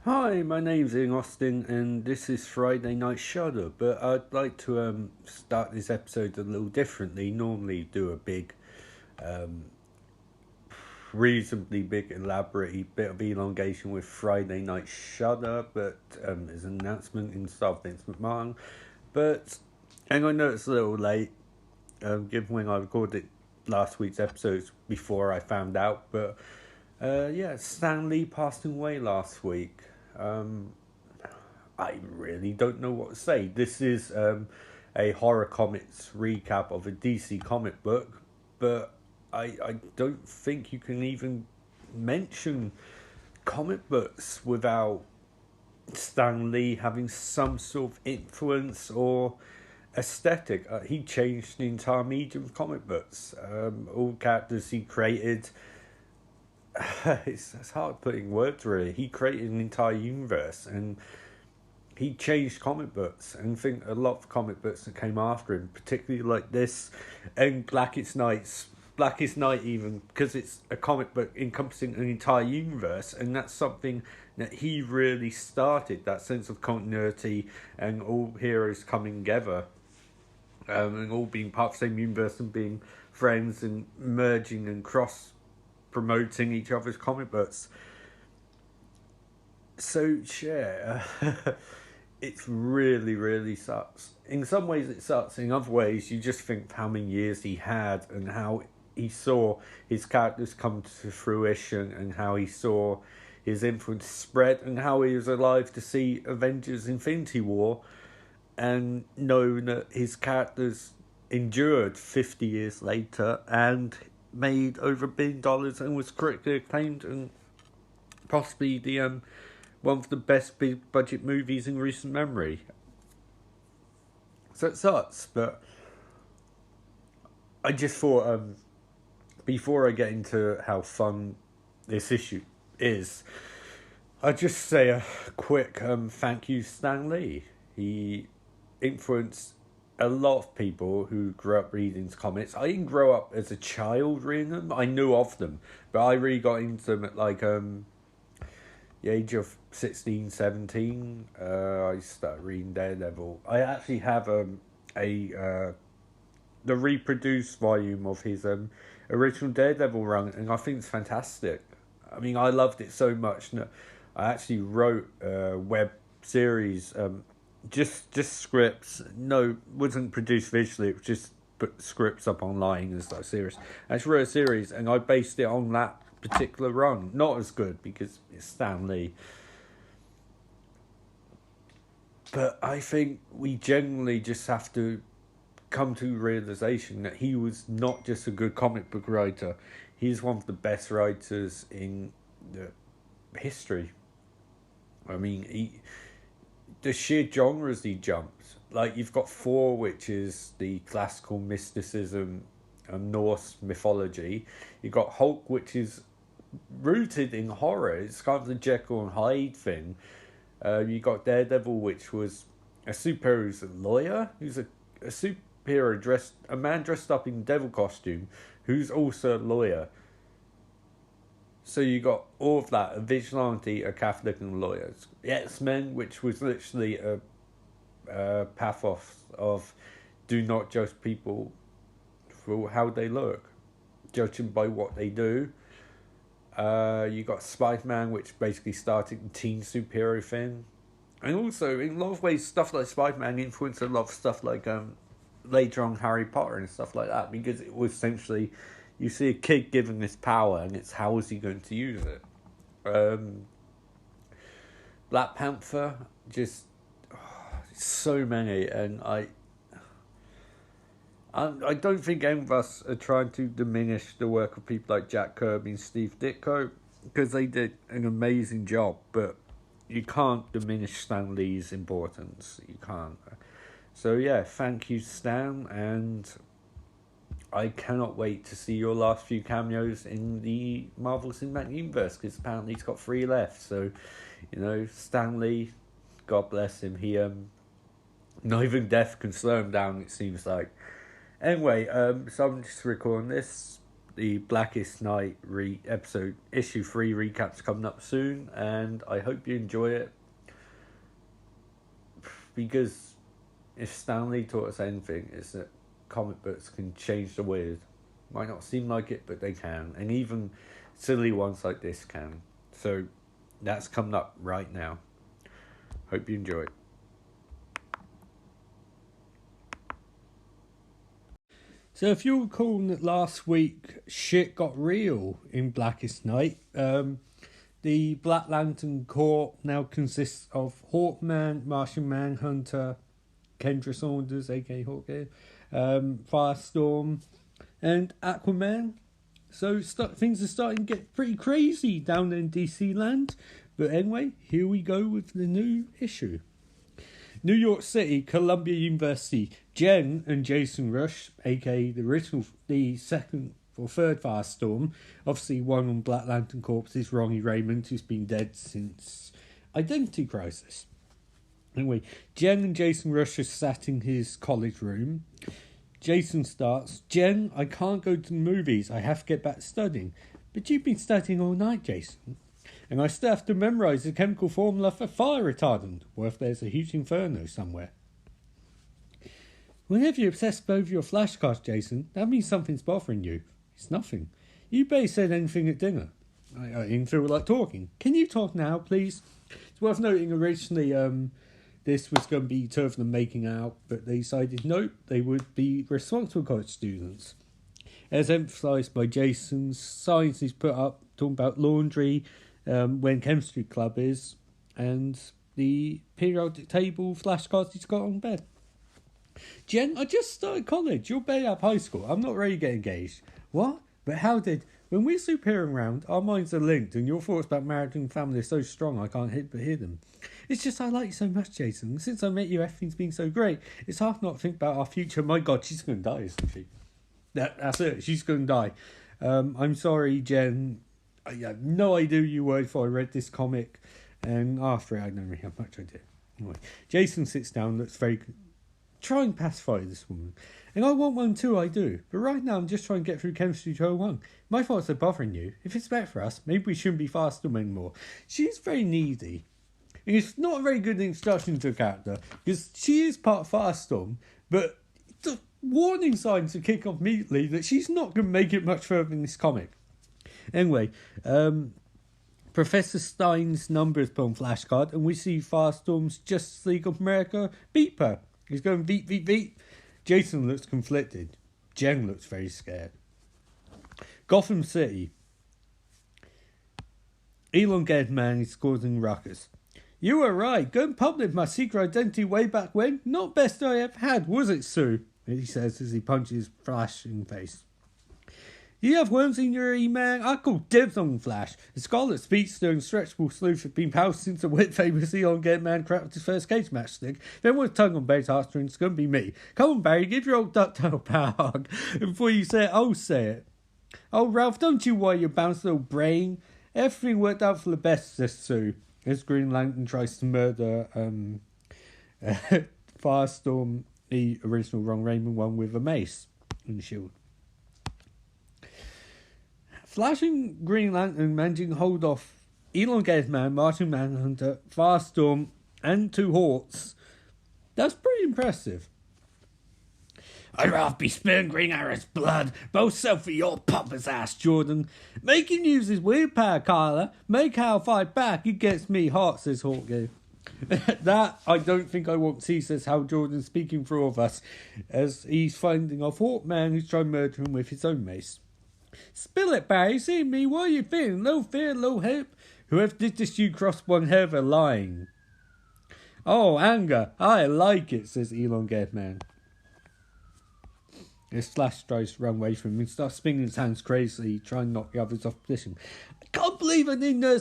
Hi, my name's Ian Austin, and this is Friday Night Shudder. But I'd like to start this episode a little differently. Normally, do a big, reasonably big, elaborate bit of elongation with Friday Night Shudder, but there's an announcement in style Vince McMahon. But and I know it's a little late, given when I recorded last week's episodes before I found out. But yeah, Stan Lee passed away last week. Um, I really don't know what to say. This is a horror comics recap of a DC comic book, but I don't think you can even mention comic books without Stan Lee having some sort of influence or aesthetic. He changed the entire medium of comic books. All characters he created. It's hard putting words really. He created an entire universe, and he changed comic books, and I think a lot of comic books that came after him, particularly like this and Blackest Night even, because it's a comic book encompassing an entire universe, and that's something that he really started, that sense of continuity and all heroes coming together, and all being part of the same universe and being friends and merging and cross promoting each other's comic books. So yeah, it's really, really sucks. In some ways, it sucks. In other ways, you just think how many years he had and how he saw his characters come to fruition and how he saw his influence spread and how he was alive to see Avengers Infinity War and know that his characters endured 50 years later and made over $1 billion and was critically acclaimed and possibly the one of the best big budget movies in recent memory. So it sucks, but I just thought before I get into how fun this issue is, I'll just say a quick thank you, Stan Lee. He influenced a lot of people who grew up reading his comics. I didn't grow up as a child reading them. I knew of them, but I really got into them at like the age of 16, 17. I started reading Daredevil. I actually have a the reproduced volume of his original Daredevil run, and I think it's fantastic. I mean, I loved it so much that I actually wrote a web series, just scripts. No, wasn't produced visually. It was just put scripts up online as a series. I actually wrote a series, and I based it on that particular run. Not as good because it's Stan Lee, but I think we generally just have to come to realization that he was not just a good comic book writer. He's one of the best writers in the history. I mean, the sheer genres he jumps. Like you've got Thor, which is the classical mysticism and Norse mythology. You've got Hulk, which is rooted in horror. It's kind of the Jekyll and Hyde thing. You got Daredevil, which was a superhero who's a lawyer, who's a superhero a man dressed up in devil costume, who's also a lawyer. So you got all of that: a vigilante, a Catholic, and lawyers. X Men, which was literally a pathos of do not judge people for how they look, judge them by what they do. You got Spider-Man, which basically started the teen superhero thing, and also in a lot of ways, stuff like Spider-Man influenced a lot of stuff like later on Harry Potter and stuff like that, because it was essentially you see a kid given this power, and it's how is he going to use it. Black Panther, just so many, and I don't think any of us are trying to diminish the work of people like Jack Kirby and Steve Ditko, because they did an amazing job, but you can't diminish Stan Lee's importance. You can't. So yeah, thank you, Stan, and I cannot wait to see your last few cameos in the Marvel Cinematic Universe, because apparently he's got 3 left. So, Stan Lee, God bless him. He not even death can slow him down. It seems like. Anyway, so I'm just recording this the Blackest Night episode issue 3 recaps coming up soon, and I hope you enjoy it. Because if Stanley taught us anything, it's that comic books can change the world. Might not seem like it, but they can, and even silly ones like this can. So that's coming up right now. Hope you enjoy it. So if you'll recall that last week shit got real in Blackest Night, the Black Lantern Corps now consists of Hawkman, Martian Manhunter, Kendra Saunders, aka Hawkeye, Firestorm, and Aquaman. So things are starting to get pretty crazy down in DC land. But anyway, here we go with the new issue. New York City, Columbia University, Jen and Jason Rush, aka the second or third Firestorm, obviously one on Black Lantern Corps is Ronnie Raymond, who's been dead since Identity Crisis. Anyway, Jen and Jason Rush are sat in his college room. Jason starts, Jen, I can't go to the movies, I have to get back to studying. But you've been studying all night, Jason. And I still have to memorise the chemical formula for fire retardant, or if there's a huge inferno somewhere. Whenever you're obsessed over your flashcards, Jason, that means something's bothering you. It's nothing. You barely said anything at dinner. I didn't feel like talking. Can you talk now, please? It's worth noting originally this was going to be two of them making out, but they decided no, they would be responsible college students. As emphasised by Jason's signs he's put up, talking about laundry, when chemistry club is, and the periodic table flashcards he's got on bed. Jen, I just started college. You're barely out of high school. I'm not ready to get engaged. What? But how did... When we're superheroing around, our minds are linked, and your thoughts about marriage and family are so strong I can't help but hear them. It's just I like you so much, Jason. Since I met you, everything's been so great. It's hard not to think about our future. My God, she's going to die, isn't she? That's it. She's going to die. I'm sorry, Jen. I have no idea you were before I read this comic, and after it, I don't really have much idea. Anyway, Jason sits down, looks very... Try and pacify this woman. And I want one too, I do. But right now I'm just trying to get through Chemistry 201. My thoughts are bothering you. If it's better for us, maybe we shouldn't be Firestorm anymore. She's very needy. And it's not a very good introduction to a character, because she is part of Firestorm, but the warning signs to kick off immediately that she's not going to make it much further in this comic. Anyway, Professor Stein's number is put on flashcard, and we see Firestorm's Justice League of America beeper. He's going beep, beep, beep. Jason looks conflicted. Jen looks very scared. Gotham City. Elongated man is causing ruckus. You were right. Going public with my secret identity way back when? Not best I ever had, was it, Sue? He says as he punches Flash in the face. You have worms in your E-Man? I call dibs on Flash. The Scarlet Speedster and Stretchable Sleuth have been pals since the wit famous Elongated man crafted his first cage match stick. If anyone's tongue on Barry's heartstrings, it's going to be me. Come on, Barry, give your old ducktail power hug. And before you say it, I'll say it. Oh, Ralph, don't you worry your bounced little brain. Everything worked out for the best, says Sue. As Green Lantern tries to murder Firestorm, the original Ron Raymond one, with a mace and a shield. Flash and Green Lantern managing to hold off Elongated Man, Martian Manhunter, Firestorm, and two Hawks. That's pretty impressive. I'd rather be spilling Green Arrow's blood, both so for your papa's ass, Jordan. Make him use his weird power, Kyler. Make Hal fight back, it gets me hot, says Hawkeye. That I don't think I want to see, says Hal Jordan, speaking for all of us, as he's finding off Hawkman who's trying to murder him with his own mace. Spill it, Barry. See me. What are you feeling? Low fear, low hope. Whoever did this, you crossed one hell of a line. Oh, anger. I like it, says Elongated man. As Flash tries to run away from him and starts spinning his hands crazily, trying to knock the others off position. I can't believe I didn't know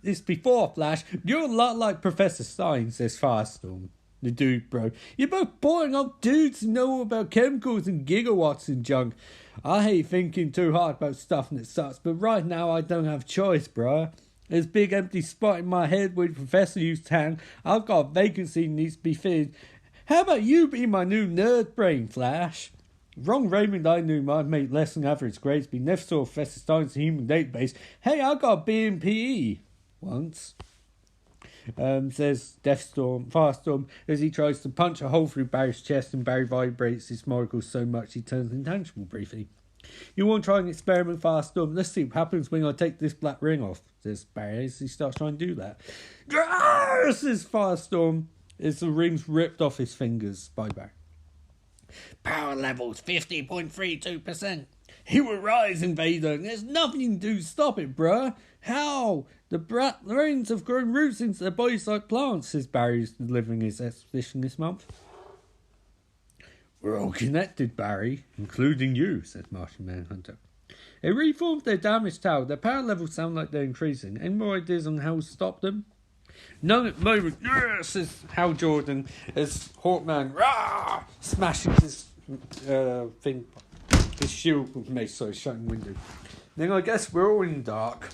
this before, Flash. You're a lot like Professor Stein, says Firestorm. The dude, bro. You're both boring old dudes who know all about chemicals and gigawatts and junk. I hate thinking too hard about stuff and it sucks, but right now I don't have a choice, bro. There's a big empty spot in my head where the professor used to hang. I've got a vacancy that needs to be filled. How about you be my new nerd brain, Flash? Ron Raymond, I knew my mate less than average grades, but never saw Professor Stein's human database. Hey, I got a B in PE once. Says Firestorm, as he tries to punch a hole through Barry's chest, and Barry vibrates his moracles so much he turns intangible briefly. You want to try an experiment, Firestorm? Let's see what happens when I take this black ring off, says Barry as he starts trying to do that. Says Firestorm as the ring's ripped off his fingers by Barry. Power levels 50.32%. He will rise, Invader. There's nothing you can do to stop it, bruh. How? The brains have grown roots into their bodies like plants, says Barry, who's delivering his exposition this month. We're all connected, Barry, including you, says Martian Manhunter. They reformed their damaged tower. Their power levels sound like they're increasing. Any more ideas on how to stop them? None at the moment, says Hal Jordan, as Hawkman smashes his thing, his shield with mace, so shutting window. Then I guess we're all in the dark.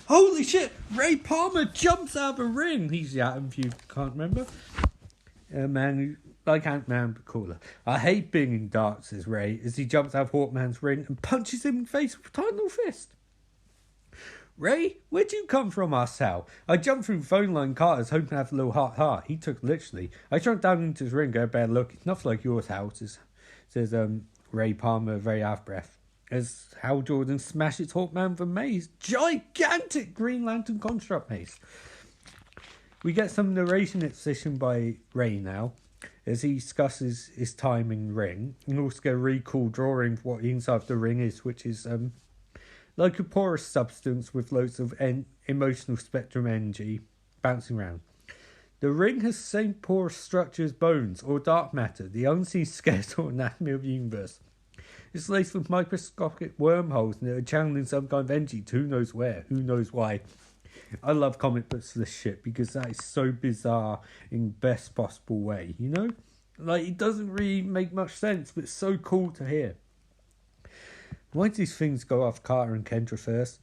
Holy shit! Ray Palmer jumps out of a ring. He's the Atom, if you can't remember. A man who, like Ant-Man, but cooler. I hate being in dark, says Ray, as he jumps out of Hawkman's ring and punches him in the face with a tiny fist. Ray, where'd you come from, asks Hal. I jumped through the phone line Carter's, hoping to have a little heart. He took it literally. I jumped down into his ring, got a bad look. It's nothing like yours, Hal, says Ray Palmer, very out of breath, as Hal Jordan smashes Hawkman with a maze. Gigantic Green Lantern construct maze. We get some narration exposition by Ray now, as he discusses his time in the ring, and also get a really cool drawing of what the inside of the ring is, which is like a porous substance with loads of emotional spectrum energy bouncing around. The ring has the same porous structure as bones or dark matter, the unseen skeletal anatomy of the universe. It's laced with microscopic wormholes that are channeling some kind of energy to who knows where, who knows why. I love comic books for this shit because that is so bizarre in the best possible way, you know? Like, it doesn't really make much sense, but it's so cool to hear. Why do these things go off Carter and Kendra first?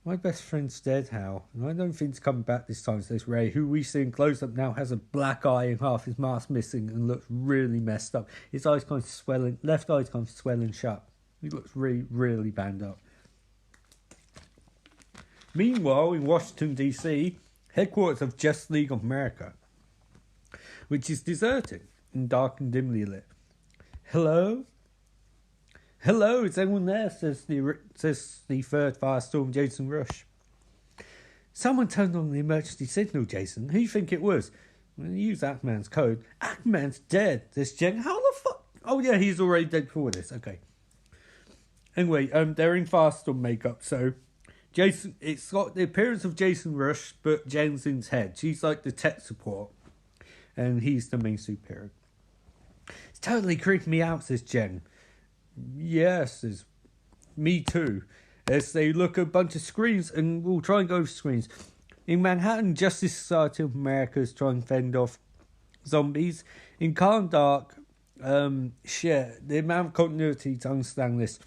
My best friend's dead, Hal, and I don't think he's coming back this time, says Ray, who we see in close-up now has a black eye and half his mask missing and looks really messed up. His eyes kind of swelling, left eye's kind of swelling shut. He looks really, really banged up. Meanwhile, in Washington, D.C., headquarters of Justice League of America, which is deserted and dark and dimly lit. Hello? Hello, is anyone there? Says the third Firestorm, Jason Rush. Someone turned on the emergency signal, Jason. Who do you think it was? Well, use Aquaman's code. Aquaman's dead. This Jen. How the fuck? Oh yeah, he's already dead before this. Okay. Anyway, they're in Firestorm makeup, so Jason. It's got the appearance of Jason Rush, but Jen's in his head. She's like the tech support, and he's the main superhero. It's totally creeping me out, says Jen. Yes, says me too. As they look at a bunch of screens, and we'll try and go over screens. In Manhattan, Justice Society of America is trying to fend off zombies. In Karndark, the amount of continuity to understand this.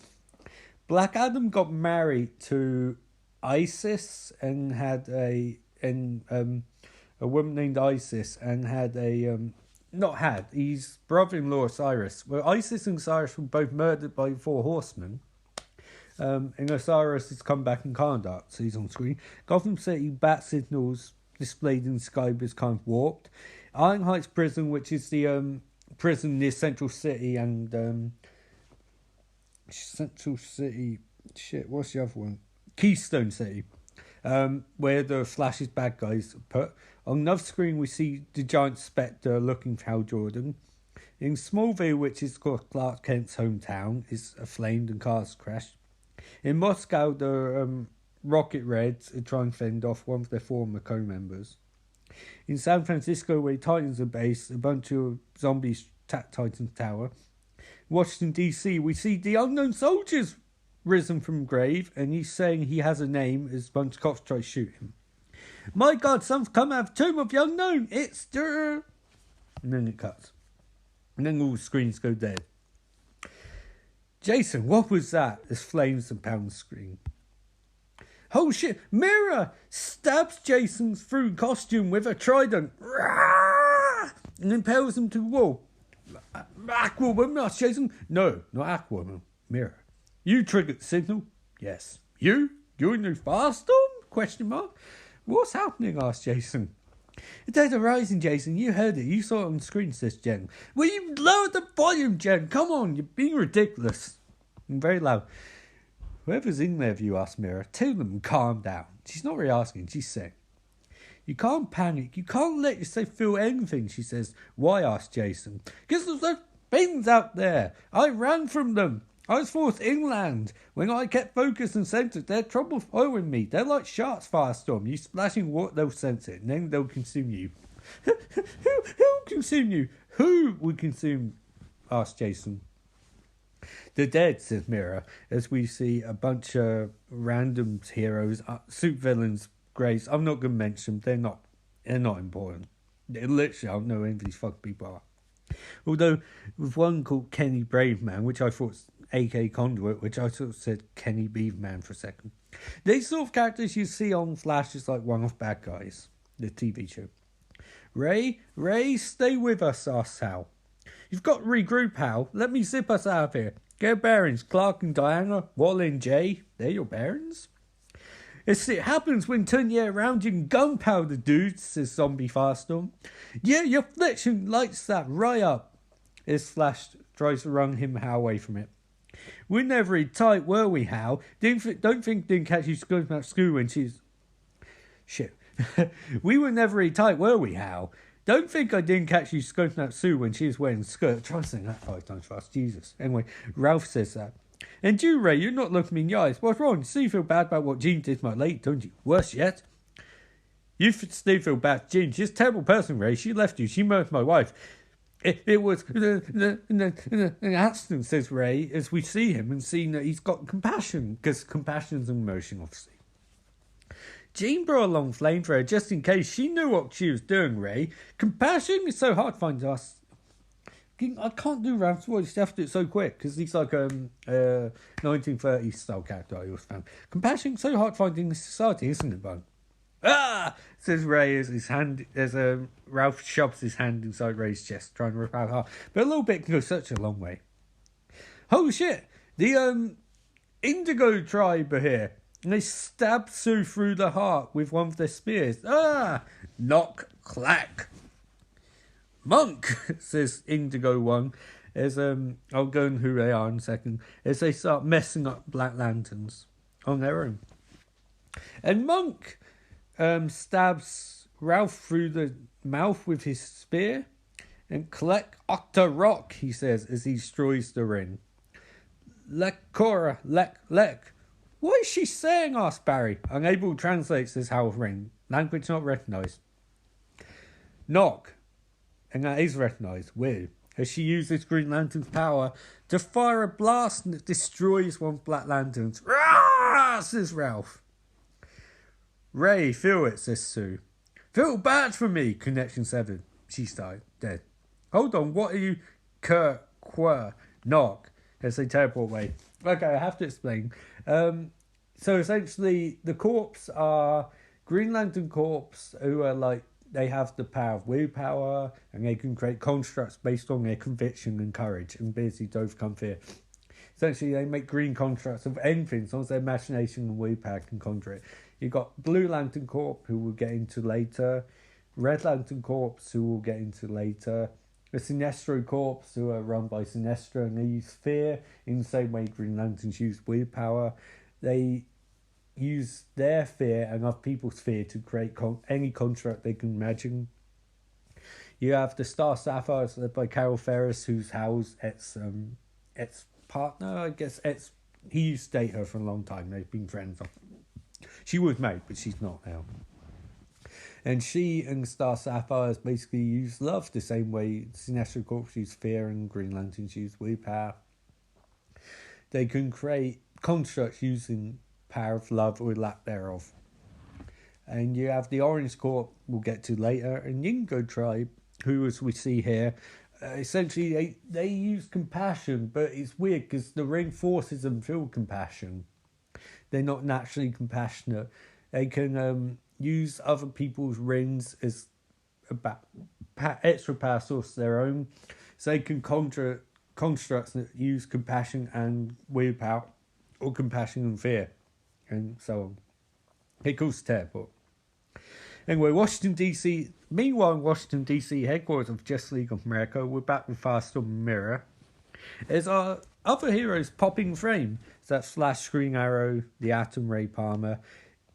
Black Adam got married to Isis and had a woman named Isis and had his brother-in-law Osiris. Well, Isis and Osiris were both murdered by the Four Horsemen. And Osiris has come back in Karndark, so he's on screen. Gotham City bat signals displayed in the sky was kind of warped. Iron Heights Prison, which is the prison near Central City and what's the other one? Keystone City, where the Flash's bad guys are put. On another screen, we see the giant Spectre looking for Hal Jordan. In Smallville, which is Clark Kent's hometown, is aflamed and cars crashed. In Moscow, the Rocket Reds are trying to fend off one of their former co-members. In San Francisco, where Titans are based, a bunch of zombies attack Titan's tower. In Washington, D.C., we see the unknown soldiers risen from grave, and he's saying he has a name as a bunch of cops try to shoot him. My God, something's come out of the tomb of the unknown. It's the... And then it cuts. And then all the screens go dead. Jason, what was that? There's flames and pound the screen. Oh shit, Mira stabs Jason through costume with a trident. And impales him to the wall. Aquawoman asked Jason. No, not Aquawoman. Mirror. You triggered the signal? Yes. You? You're in the firestorm? Question mark. What's happening? Asked Jason. The dead are rising, Jason. You heard it. You saw it on the screen, says Jen. Will you lower the volume, Jen? Come on, you're being ridiculous. And very loud. Whoever's in there, if you ask Mirror, tell them calm down. She's not really asking, she's saying. You can't panic. You can't let yourself feel anything, she says. Why? Asked Jason. Because there's those things out there. I ran from them. I was forced inland. When I kept focused and centered, they're trouble following me. They're like sharks, Firestorm. You splashing water, they'll sense it, and then they'll consume you. Who'll consume you? Who would consume? Asked Jason. The dead, says Mirror, as we see a bunch of random heroes, suit villains, graves. I'm not going to mention them. They're not important. Literally, I don't know who these fucking people are. Although, with one called Kenny Braveman, which I thought was A.K. Conduit, which I sort of said Kenny Beaverman for a second. These sort of characters you see on Flash is like one-off bad guys, the TV show. Ray, stay with us, asked Hal. You've got to regroup, Hal. Let me zip us out of here. Get bearings, Clark and Diana, Wally and Jay. They're your bearings? It happens when turn your around in gunpowder, dude, says Zombie Firestorm. Yeah, your flexion lights that right up. As Flash tries to run Hal away from it. We're never really tight, were we, Hal? Don't think didn't catch you going about school when she's... Shit. We were never really tight, were we, Hal? Don't think I didn't catch you scoping out Sue when she was wearing a skirt. Try saying that 5 times fast. Jesus. Anyway, Ralph says that. And you, Ray, you're not looking me in the eyes. What's wrong? So you feel bad about what Jean did to my lady, don't you? Worse yet. You still feel bad for Jean. She's a terrible person, Ray. She left you. She murdered my wife. It was an accident, says Ray, as we see him and see that he's got compassion, because compassion's an emotion, obviously. Jean brought along flamethrower just in case. She knew what she was doing, Ray. Compassion is so hard to find us. I can't do Ralph's voice. You have to do it so quick because he's like a 1930s style character I always found. Compassion is so hard to find in this society, isn't it, Bun? Ah! Says Ray as Ralph shoves his hand inside Ray's chest, trying to rip out heart. But a little bit can go such a long way. Oh shit! The Indigo tribe are here. And they stab Sue through the heart with one of their spears. Ah! Knock, clack. Monk, says Indigo One, as I'll go and who they are in a second, as they start messing up Black Lanterns on their own. And Monk stabs Ralph through the mouth with his spear, and collect Octa Rock, he says, as he destroys the ring. Lekora, lek. What is she saying? Asked Barry. Unable to translate, says Hal Ring. Language not recognised. Knock. And that is recognised. Weird. As she uses Green Lantern's power to fire a blast that destroys one of Black Lantern's. Rah! Says Ralph. Ray, feel it, says Sue. Feel bad for me, Connection 7. She's died. Dead. Hold on, what are you? Knock. As they teleport away. Okay, I have to explain. So essentially, the corps are Green Lantern Corps, who are like, they have the power of willpower, and they can create constructs based on their conviction and courage, and basically to overcome fear. Essentially, they make green constructs of anything, as long as their imagination and willpower can conjure it. You've got Blue Lantern Corps, who we'll get into later, Red Lantern Corps, who we'll get into later, the Sinestro Corps, who are run by Sinestro, and they use fear in the same way Green Lanterns use willpower. They use their fear and other people's fear to create any construct they can imagine. You have the Star Sapphires, led by Carol Ferris, who's Hal's ex-partner, I guess. He used to date her for a long time. They've been friends. She was married, but she's not now. And she and Star Sapphires basically use love the same way Sinestro Corps use fear and Green Lanterns use willpower. They can create constructs using power of love or lack thereof. And you have the Orange Corps we'll get to later, and Indigo Tribe, who, as we see here, essentially they use compassion, but it's weird because the ring forces them to feel compassion. They're not naturally compassionate. They can use other people's rings as extra power source of their own. so they can conjure constructs that use compassion and willpower, or compassion and fear, and so on. It calls teleport. Anyway, Washington DC. Meanwhile, in Washington DC headquarters of Justice League of America, we're back with Firestorm Mirror. There's our other heroes popping frame. So that's Flash, Green Arrow, the Atom, Ray Palmer,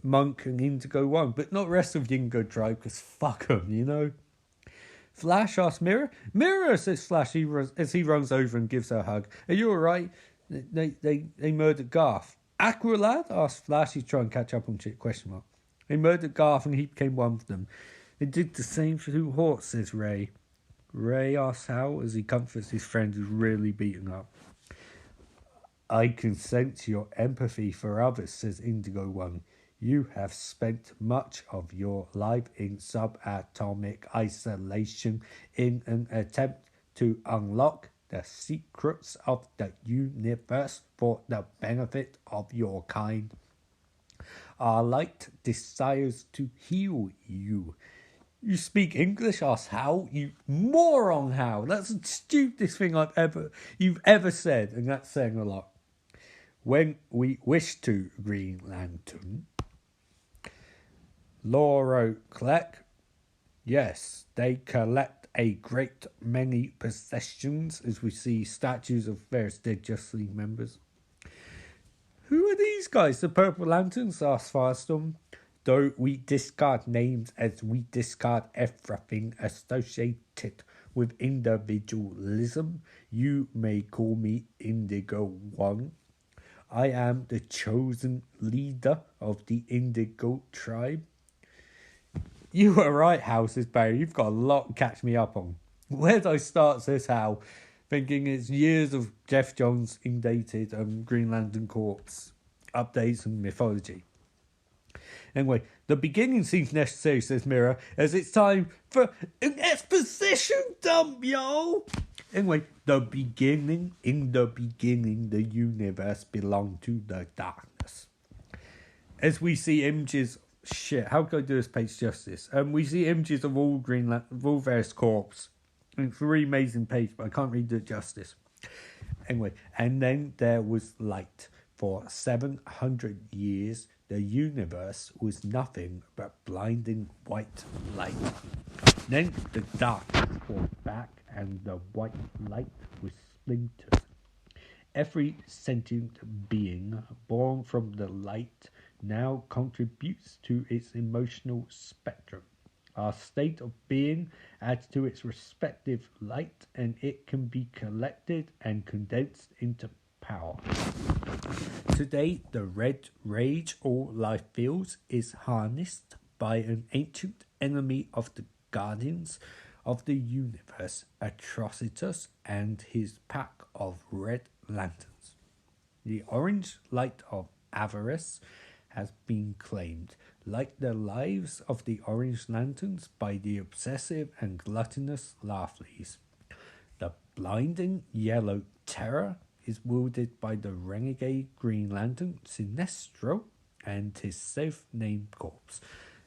Monk, and Indigo One, but not the rest of the Indigo tribe, because fuck them, you know. Flash asks Mirror. Mirror, says Flash as he runs over and gives her a hug. Are you alright? They murdered Garth. Aqualad asks Flash. He's trying to catch up on shit, question mark. They murdered Garth and he became one of them. They did the same for Hort, says Ray. Ray asks how as he comforts his friend who's really beaten up. I can sense your empathy for others, says Indigo One. You have spent much of your life in subatomic isolation in an attempt to unlock the secrets of the universe for the benefit of your kind. Our light desires to heal you. You speak English? Asks Hal. You moron, Hal. That's the stupidest thing you've ever said, and that's saying a lot. When we wish to, Green Lantern. Lauro Kleck. Yes, they collect a great many possessions, as we see statues of various dead Justice League members. Who are these guys? The Purple Lanterns? Asks Firestorm. Though we discard names as we discard everything associated with individualism, you may call me Indigo One. I am the chosen leader of the Indigo tribe. You were right, Hal, says Barry. You've got a lot to catch me up on. Where do I start, says Hal, thinking it's years of Jeff Johns indated Green Lantern Corps updates and mythology. Anyway, the beginning seems necessary, says Mirror, as it's time for an exposition dump, y'all. Anyway, in the beginning, the universe belonged to the darkness. As we see images, how could I do this page justice? We see images of all all various corps. It's a really amazing page, but I can't really do it justice. Anyway, and then there was light. For 700 years, the universe was nothing but blinding white light. Then the darkness fought back and the white light was splintered. Every sentient being born from the light now contributes to its emotional spectrum. Our state of being adds to its respective light, and it can be collected and condensed into power. Today, the red rage all life feels is harnessed by an ancient enemy of the Guardians of the Universe, Atrocitus, and his pack of red lanterns. The orange light of avarice has been claimed, like the lives of the Orange Lanterns, by the obsessive and gluttonous Laughlys. The blinding yellow terror is wielded by the renegade Green Lantern, Sinestro, and his self-named corpse.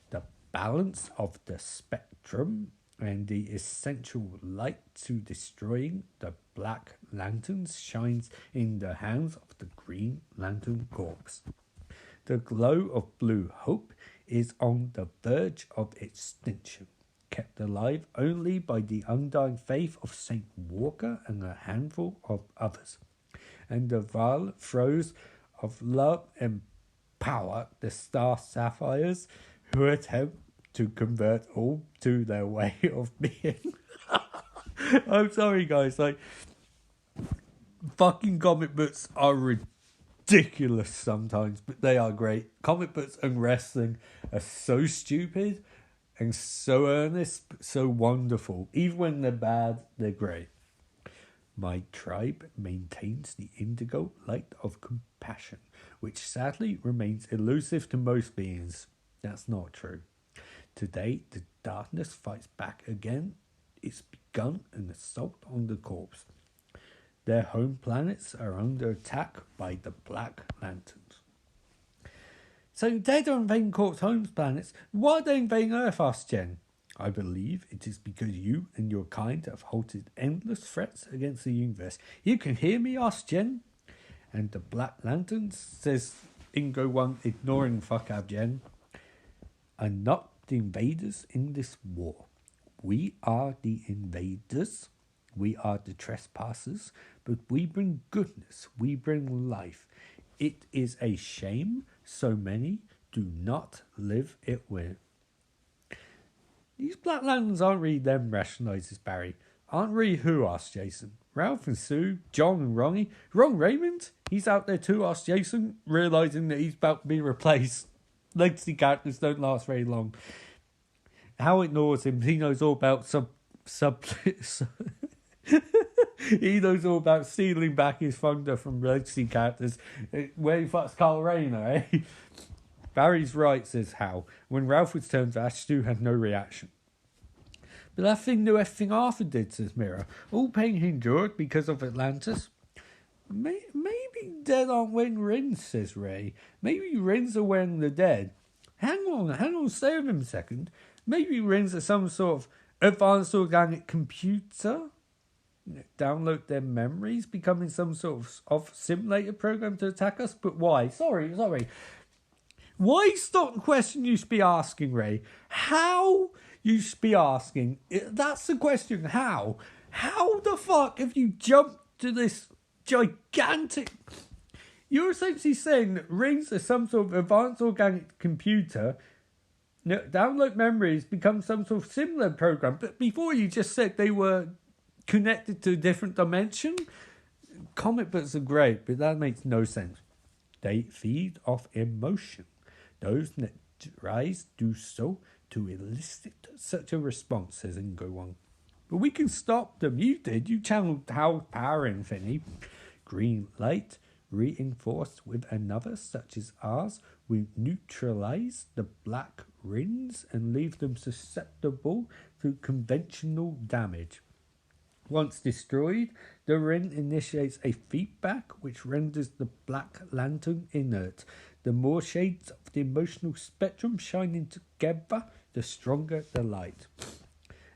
The balance of the spectrum and the essential light to destroying the Black Lanterns shines in the hands of the Green Lantern Corps. The glow of blue hope is on the verge of extinction, kept alive only by the undying faith of Saint Walker and a handful of others. And the violet throes of love empower the Star Sapphires, who attempt to convert all to their way of being. I'm sorry, guys. Fucking comic books are ridiculous sometimes, but they are great. Comic books and wrestling are so stupid and so earnest, but so wonderful. Even when they're bad, they're great. My tribe maintains the indigo light of compassion, which sadly remains elusive to most beings. That's not true. Today, the darkness fights back again. It's begun an assault on the corpse. Their home planets are under attack by the Black Lanterns. So they're invading Corp's home planets. Why are they invading Earth, asked Jen. I believe it is because you and your kind have halted endless threats against the universe. You can hear me, asked Jen. And the Black Lanterns, says Ingo One, ignoring fuck out Jen, are not the invaders in this war. We are the invaders. We are the trespassers, but we bring goodness. We bring life. It is a shame so many do not live it with. These Black Lanterns aren't really them, rationalises Barry. Aren't really who, asked Jason. Ralph and Sue, John and Ronnie. Ron Raymond? He's out there too, asked Jason, realising that he's about to be replaced. Legacy characters don't last very long. Hal ignores him. He knows all about he knows all about stealing back his thunder from legacy characters. Where he fucks Carl Rayner, eh? Barry's right, says Hal. When Ralph returned to Ash, Stu had no reaction. But that thing knew everything Arthur did, says Mira. All pain he endured because of Atlantis. Maybe dead aren't wearing rings, says Ray. Maybe rings are wearing the dead. Hang on, stay with him a second. Maybe rings are some sort of advanced organic computer? Download their memories, becoming some sort of simulator program to attack us? But why? Sorry. Why stop the question you should be asking, Ray? How you should be asking? That's the question. How? How the fuck have you jumped to this gigantic... You're essentially saying that rings are some sort of advanced organic computer. Download memories become some sort of similar program. But before you just said they were connected to a different dimension? Comic books are great, but that makes no sense. They feed off emotion. Those that rise do so to elicit such a response, says Ingo Wong. But we can stop them. You did. You channeled Hal's power infinity. Green light, reinforced with another such as ours, will neutralize the black rings and leave them susceptible to conventional damage. Once destroyed, the ring initiates a feedback which renders the Black Lantern inert. The more shades of the emotional spectrum shining together, the stronger the light.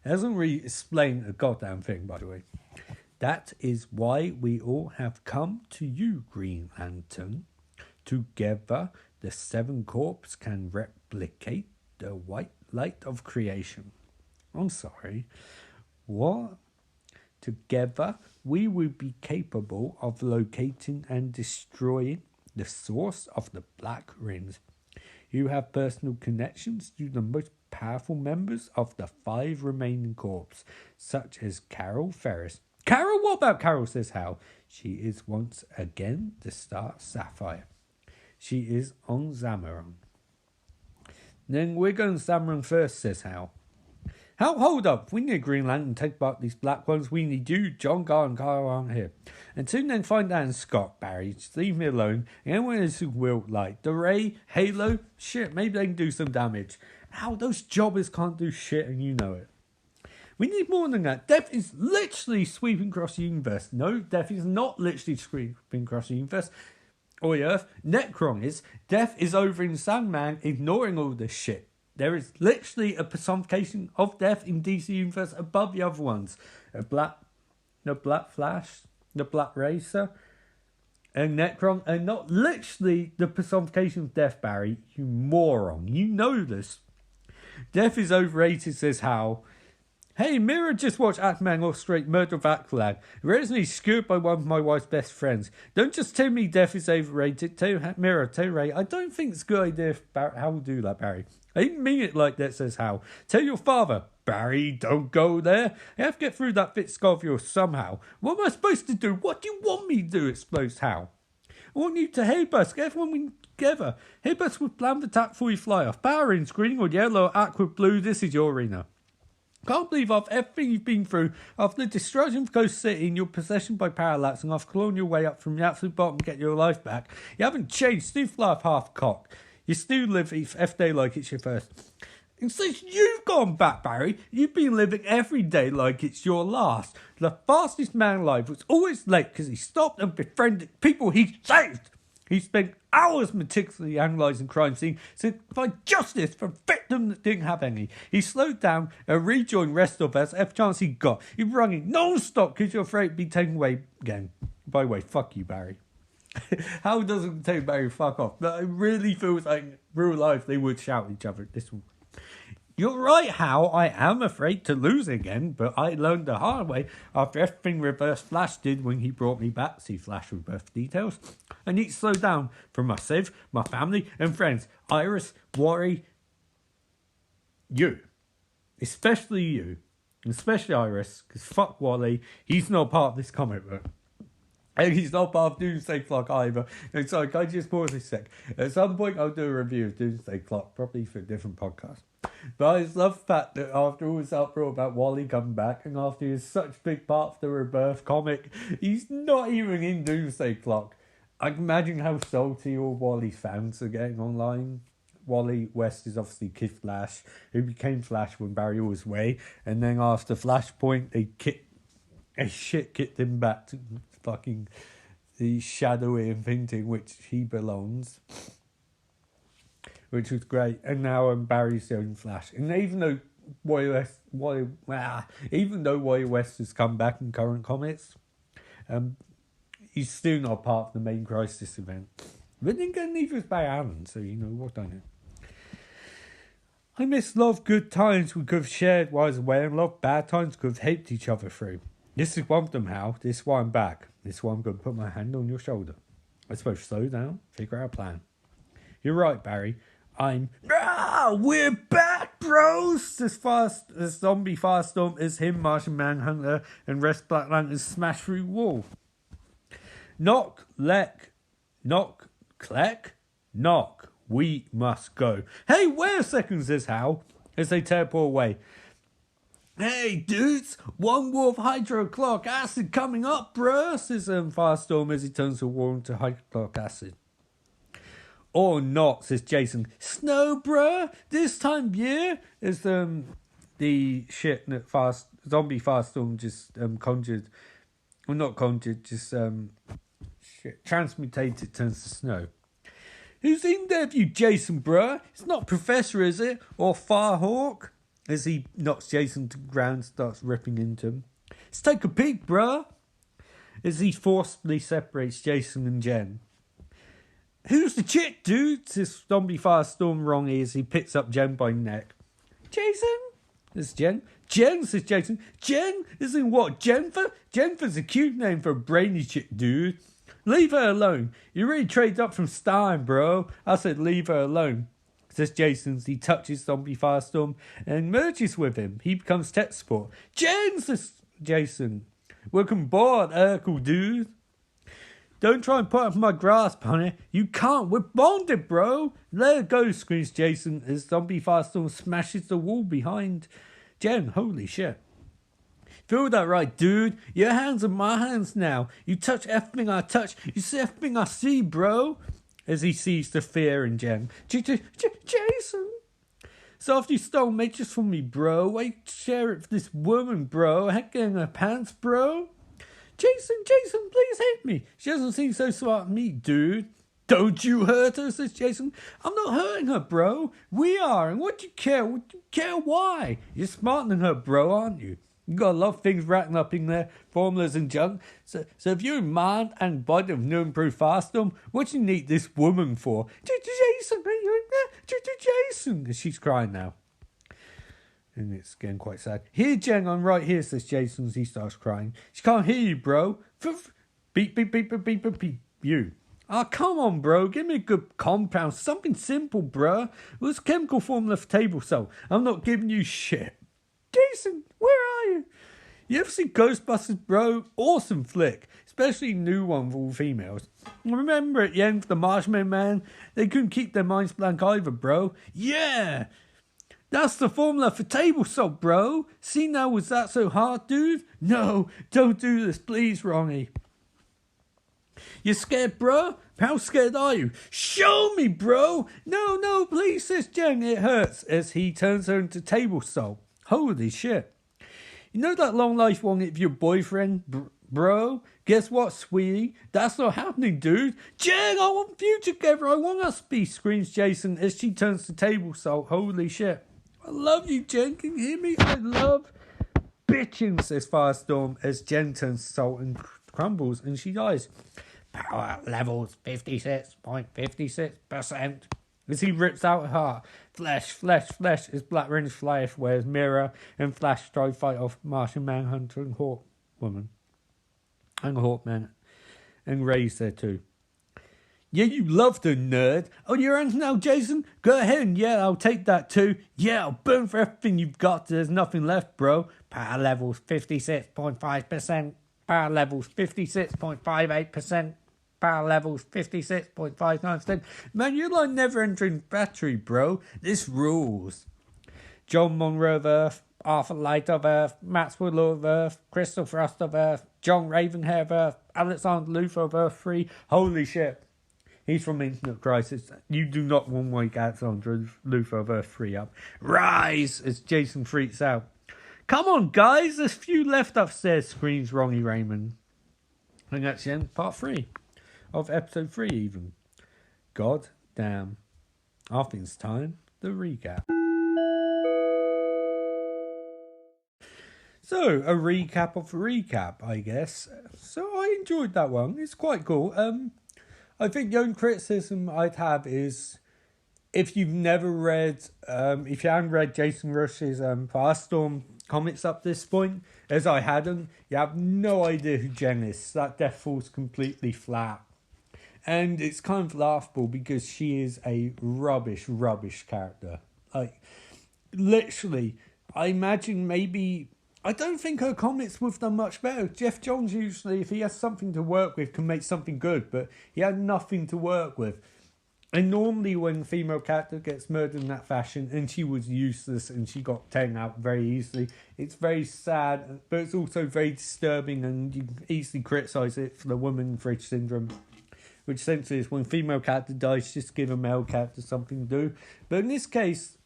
It doesn't really explain a goddamn thing, by the way. That is why we all have come to you, Green Lantern. Together, the Seven Corps can replicate the white light of creation. I'm sorry. What? Together, we will be capable of locating and destroying the source of the black rings. You have personal connections to the most powerful members of the 5 remaining corps, such as Carol Ferris. Carol? What about Carol, says Hal. She is once again the Star Sapphire. She is on Zamaron. Then we're going to Zamaron first, says Hal. Hal, hold up. We need Green Lantern to take back these black ones. We need you, John, Gar, and Kyle aren't here. And soon then find out Scott, Barry. Just leave me alone. Anyone else who will, like the Ray, Halo, shit, maybe they can do some damage. Hal, those jobbers can't do shit and you know it. We need more than that. Death is literally sweeping across the universe. No, Death is not literally sweeping across the universe. Or the Earth. Necron is. Death is over in Sandman, ignoring all this shit. There is literally a personification of Death in DC Universe above the other ones. The Black Flash, the Black Racer, and Necron are not literally the personification of Death, Barry. You moron. You know this. Death is overrated, says Hal. Hey, Mira just watched Aquaman illustrate Murder of Aqualad. Recently skewered by one of my wife's best friends. Don't just tell me Death is overrated. Tell Ray, I don't think it's a good idea if Hal will do that, Barry. I didn't mean it like that, says Hal. Tell your father. Barry, don't go there. I have to get through that thick skull of yours somehow. What am I supposed to do? What do you want me to do? Explodes Hal. I want you to help us. Get everyone together. Help us with plan of attack before you fly off. Power rings, green or yellow, aqua, blue. This is your arena. Can't believe after everything you've been through, after the destruction of Ghost City and your possession by Parallax, and after clawing your way up from the absolute bottom to get your life back, you haven't changed. Still fly off half cock. You still live every day like it's your first. And since you've gone back, Barry, you've been living every day like it's your last. The fastest man alive was always late because he stopped and befriended people he saved. He spent hours meticulously analysing crime scene to find justice for a victim that didn't have any. He slowed down and rejoined rest of us every chance he got. He rung it non-stop because you're afraid to be taken away again. By the way, fuck you, Barry. How doesn't take Barry fuck off? But it really feels like in real life they would shout at each other. This one. You're right, Hal. I am afraid to lose again, but I learned the hard way after everything Reverse Flash did when he brought me back. See Flash with birth details. I need to slow down for myself, my family, and friends. Iris, Wally, you. Especially you. Especially Iris, because fuck Wally. He's not part of this comic book. And he's not part of Doomsday Clock either. And sorry, can I just pause a sec? At some point I'll do a review of Doomsday Clock, probably for a different podcast. But I just love the fact that after all this uproar about Wally coming back, and after he's such a big part of the Rebirth comic, he's not even in Doomsday Clock. I can imagine how salty all Wally's fans are getting online. Wally West is obviously Kid Flash, who became Flash when Barry was away, and then after Flashpoint, they kicked him back to fucking the shadowy Infinity in which he belongs, which was great. And now Barry's the only Flash, and even though Wally West has come back in current comics, he's still not part of the main Crisis event. But then neither is Barry Allen, so you know what I know. I miss love good times we could have shared while I was away, and love bad times we could have helped each other through. This is one of them, Hal. This is why I'm back. This is why I'm going to put my hand on your shoulder. I suppose slow down, figure out a plan. You're right, Barry. We're back, bros! As fast as Zombie Firestorm is him, Martian Manhunter, and rest Black Lantern smash through wall. Knock. We must go. Hey, wait a second, says Hal, as they teleport away. Hey, dudes, one wolf hydrochloric acid coming up, bruh, says Firestorm as he turns the wall into hydrochloric acid. Or not, says Jason. Snow, bruh, this time of year? As the shit that Zombie Firestorm just conjured, well, not conjured, just transmutated, turns to snow. Who's in there with you, Jason, bruh? It's not Professor, is it? Or Firehawk? As he knocks Jason to the ground, starts ripping into him. Let's take a peek, bruh. As he forcibly separates Jason and Jen. Who's the chick, dude? Says Zombie Firestorm wrongly as he picks up Jen by the neck. Jason? Says Jen. Jen, says Jason. Jen? Isn't what, Jennifer? Jennifer's a cute name for a brainy chick, dude. Leave her alone. You really traded up from Stein, bro. I said leave her alone, says Jason as he touches Zombie Firestorm and merges with him. He becomes tech support. Jen, says Jason. Welcome aboard, Urkel, dude. Don't try and put up my grasp, honey. You can't. We're bonded, bro. Let her go, screams Jason as Zombie Firestorm smashes the wall behind Jen. Holy shit. Feel that right, dude? Your hands are my hands now. You touch everything I touch. You see everything I see, bro. As he sees the fear in Jen. Jason. So after you stole Matrix from me, bro, why share it with this woman, bro? Heck in her pants, bro. Jason, please help me. She doesn't seem so smart to me, dude. Don't you hurt her, says Jason. I'm not hurting her, bro. We are, and what do you care? What do you care why? You're smarter than her, bro, aren't you? You got a lot of things wrapped up in there, formulas and junk. So if you're in mind and body of new improved Firestorm, what do you need this woman for? Jason, are you in there? Jason. She's crying now. And it's getting quite sad. Here, Jen, I'm right here, says Jason as he starts crying. She can't hear you, bro. Beep, beep, beep, beep, beep, beep, beep. You. Oh, come on, bro. Give me a good compound. Something simple, bro. What's chemical formula for table salt? I'm not giving you shit. Jason, where are you? You ever see Ghostbusters, bro? Awesome flick. Especially new one for all females. Remember at the end of the Marshmallow Man? They couldn't keep their minds blank either, bro. Yeah. That's the formula for table salt, bro. See now, was that so hard, dude? No, don't do this, please, Ronnie. You scared, bro? How scared are you? Show me, bro. No, please, says Jen. It hurts as he turns her into table salt. Holy shit. You know that long life one with your boyfriend, Bro, guess what, sweetie? That's not happening, dude. Jen, I want the future together. I want us to be, screams Jason as she turns to table salt. Holy shit. I love you, Jen. Can you hear me? I love bitching, says Firestorm as Jen turns to salt and crumbles and she dies. Power levels 56.56%. As he rips out her heart. Flesh, flesh, flesh as Black Rings fly everywhere as Mirror and Flash try to fight off Martian Manhunter and Hawkwoman. And Hawkman. And Ray's there too. Yeah, you loved her, nerd. Oh, you're on now, Jason? Go ahead and yeah, I'll take that too. Yeah, I'll burn for everything you've got. There's nothing left, bro. Power levels 56.5%. Power levels 56.58%. Power levels 56.59%. Man, you're like never entering battery, bro. This rules. John Monroe of Earth, Arthur Light of Earth, Maxwell of Earth, Crystal Frost of Earth, John Ravenhair of Earth, Alexander Luthor of Earth 3. Holy shit. He's from Infinite Crisis. You do not want to wake Alexander Luthor of Earth 3 up. Rise! As Jason freaks out. Come on, guys. There's few left upstairs, screams Ronnie Raymond. And that's the end, part 3 of episode 3 even. God damn. I think it's time to recap. So, a recap of a recap, I guess. So, I enjoyed that one. It's quite cool. I think the only criticism I'd have is if you've never read, if you haven't read Jason Rush's Firestorm comics up this point, as I hadn't, you have no idea who Jen is. That death falls completely flat. And it's kind of laughable because she is a rubbish character. Like, literally, I imagine maybe... I don't think her comics would have done much better. Jeff Johns usually, if he has something to work with, can make something good, but he had nothing to work with. And normally when a female character gets murdered in that fashion, and she was useless and she got taken out very easily, it's very sad, but it's also very disturbing, and you can easily criticise it for the woman fridge syndrome, which essentially is when a female character dies, just give a male character something to do. But in this case,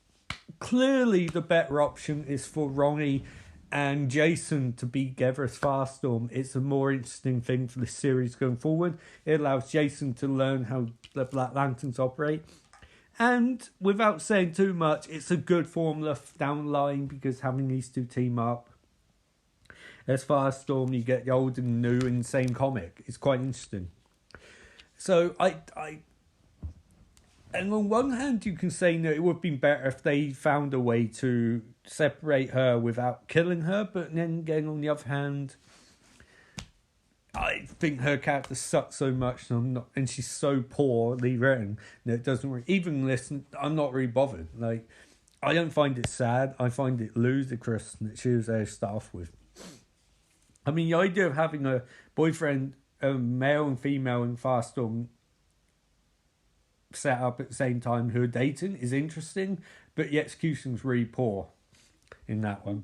clearly the better option is for Ronnie and Jason to be together as Firestorm. It's a more interesting thing for the series going forward. It allows Jason to learn how the Black Lanterns operate. And without saying too much, it's a good formula down the line because having these two team up. As Firestorm, you get the old and new in the same comic. It's quite interesting. So and on one hand, you can say that it would have been better if they found a way to separate her without killing her. But then again, on the other hand, I think her character sucks so much, and she's so poorly written that it doesn't really, even listen. I'm not really bothered. Like, I don't find it sad. I find it ludicrous that she was there to start off with. I mean, the idea of having a boyfriend, male and female in Firestorm, set up at the same time who are dating is interesting, but the execution's really poor in that one.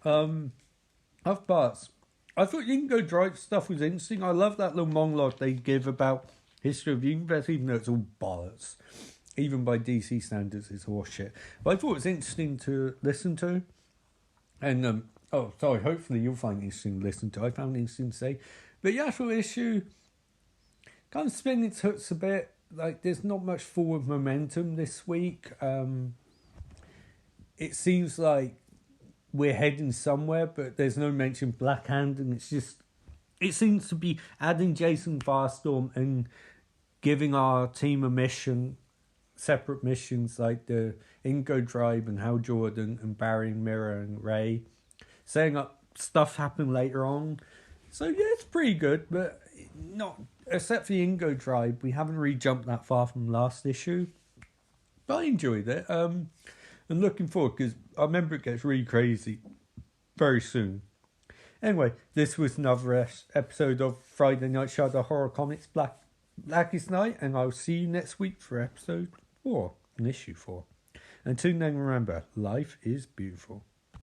Other parts, I thought Ingo Drive stuff was interesting. I love that little monologue they give about history of the universe, even though it's all bollocks. Even by DC standards, it's horseshit. But I thought it was interesting to listen to. And, hopefully you'll find it interesting to listen to. I found it interesting to say. But the actual issue kind of spinning its hooks a bit. Like, there's not much forward momentum this week. It seems like we're heading somewhere, but there's no mention of Black Hand, and it seems to be adding Jason Firestorm and giving our team a mission, separate missions like the Ingo Drive and Hal Jordan and Barry and Mirror and Ray, setting up stuff happen later on. So yeah, it's pretty good, but not, except for the Ingo Drive, we haven't really jumped that far from last issue. But I enjoyed it. And looking forward, because I remember it gets really crazy very soon. Anyway, this was another episode of Friday Night Shadow Horror Comics Blackest Night, and I'll see you next week for episode 4, and issue 4. Until then, remember, life is beautiful.